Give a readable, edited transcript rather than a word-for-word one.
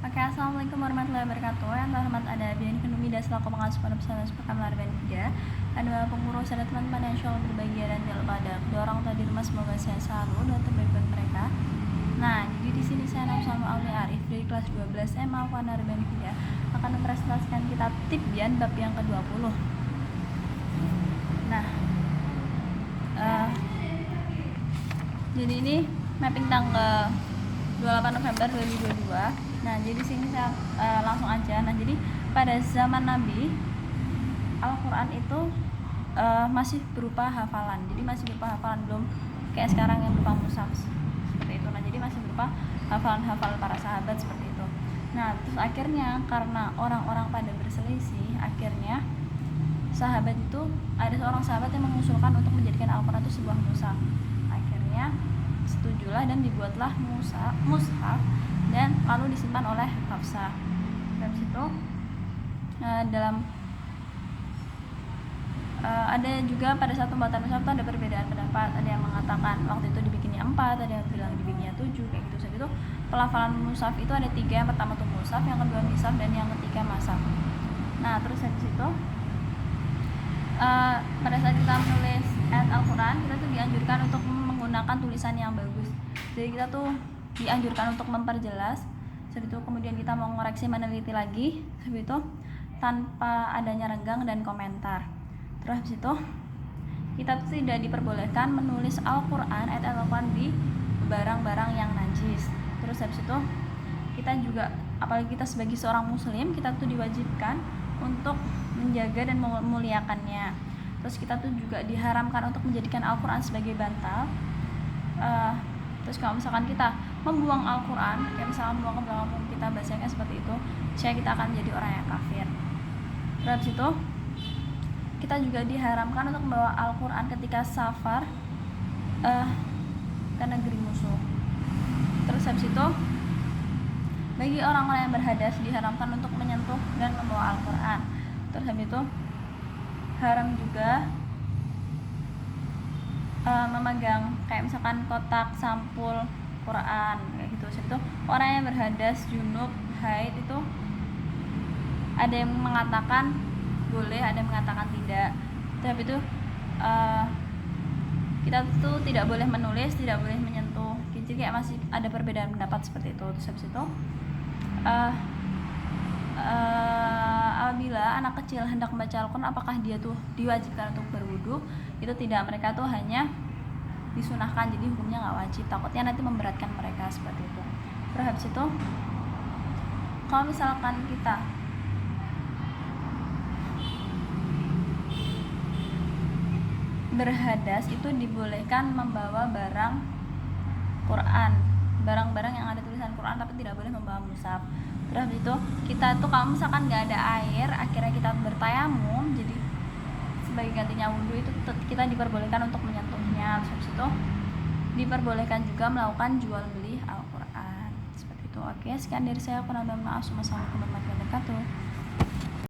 Oke, assalamualaikum warahmatullahi wabarakatuh. Yang terhormat ada Bian Kendumi dan selaku pengasuh pada pesantren Sepekan Larban 3. Ada pengurus, ada teman-teman yang insya Allah berbahagia dan tidak lupa ada kedua orang tua di rumah, semoga sehat selalu dan terbaik buat mereka. Nah, jadi di sini saya Nausama Auli Arif dari kelas 12 SMA Alfa Larban 3 akan mempresentasikan kitab Tibyan bab yang ke-20. Nah, jadi ini mapping tanggal 28 November 2022. Nah, jadi sini saya langsung aja. Nah, jadi pada zaman Nabi Al-Quran itu masih berupa hafalan. Jadi masih berupa hafalan, belum kayak sekarang yang berupa mushaf seperti itu. Nah, jadi masih berupa hafalan-hafalan para sahabat seperti itu. Nah, terus akhirnya karena orang-orang pada berselisih, akhirnya sahabat itu ada seorang sahabat yang mengusulkan untuk menjadikan Al-Quran itu sebuah mushaf. Akhirnya setujulah dan dibuatlah mushaf dan lalu disimpan oleh Hafsah. Dari situ ada juga pada saat pembuatan mushaf itu ada perbedaan pendapat. Ada yang mengatakan waktu itu dibikinnya 4, ada yang bilang dibikinnya 7, kayak gitu. Saat itu pelafalan mushaf itu ada 3. Yang pertama tuh mushaf, yang kedua mishaf, dan yang ketiga masaf. Nah, terus dari situ pada saat kita menulis ayat Al-Quran, kita tuh dianjurkan untuk menggunakan tulisan yang bagus. Jadi kita tuh dianjurkan untuk memperjelas. Seperti itu kemudian kita mau mengoreksi, meneliti lagi. Seperti itu tanpa adanya renggang dan komentar. Terus habis itu kita tuh tidak diperbolehkan menulis Al-Quran, ayat Al-Quran di barang-barang yang najis. Terus habis itu kita juga, apalagi kita sebagai seorang muslim, kita tuh diwajibkan untuk menjaga dan memuliakannya. Terus kita tuh juga diharamkan untuk menjadikan Al-Quran sebagai bantal. Terus kalau misalkan kita membuang Al-Quran, kayak misalkan membuang ke belakang kita bacanya seperti itu, kita akan menjadi orang yang kafir. Terus habis itu kita juga diharamkan untuk membawa Al-Quran ketika safar ke negeri musuh. Terus habis itu bagi orang-orang yang berhadas diharamkan untuk menyentuh dan membawa Al-Quran. Terus habis itu haram juga memegang kayak misalkan kotak sampul Quran kayak gitu. Habis itu orang yang berhadas, junub, haid itu ada yang mengatakan boleh, ada yang mengatakan tidak. Tapi itu kita tuh tidak boleh menulis, tidak boleh menyentuh. Jadi kayak masih ada perbedaan pendapat seperti itu. Terus habis itu apabila anak kecil hendak membaca Al-Quran, apakah dia tuh diwajibkan untuk berwudu? Itu tidak, mereka tuh hanya disunahkan, jadi hukumnya nggak wajib, takutnya nanti memberatkan mereka seperti itu. Terus habis itu kalau misalkan kita berhadas, itu dibolehkan membawa barang Quran, barang-barang yang ada tulisan Quran, tapi tidak boleh membawa mushaf. Terus habis itu kita tuh kalau misalkan nggak ada air, akhirnya kita bertayamum, jadi sebagai gantinya wudhu, itu kita diperbolehkan untuk menyentuhnya. Terus habis itu diperbolehkan juga melakukan jual beli Al-Quran seperti itu. Oke, sekian dari saya. Assalamualaikum warahmatullahi wabarakatuh.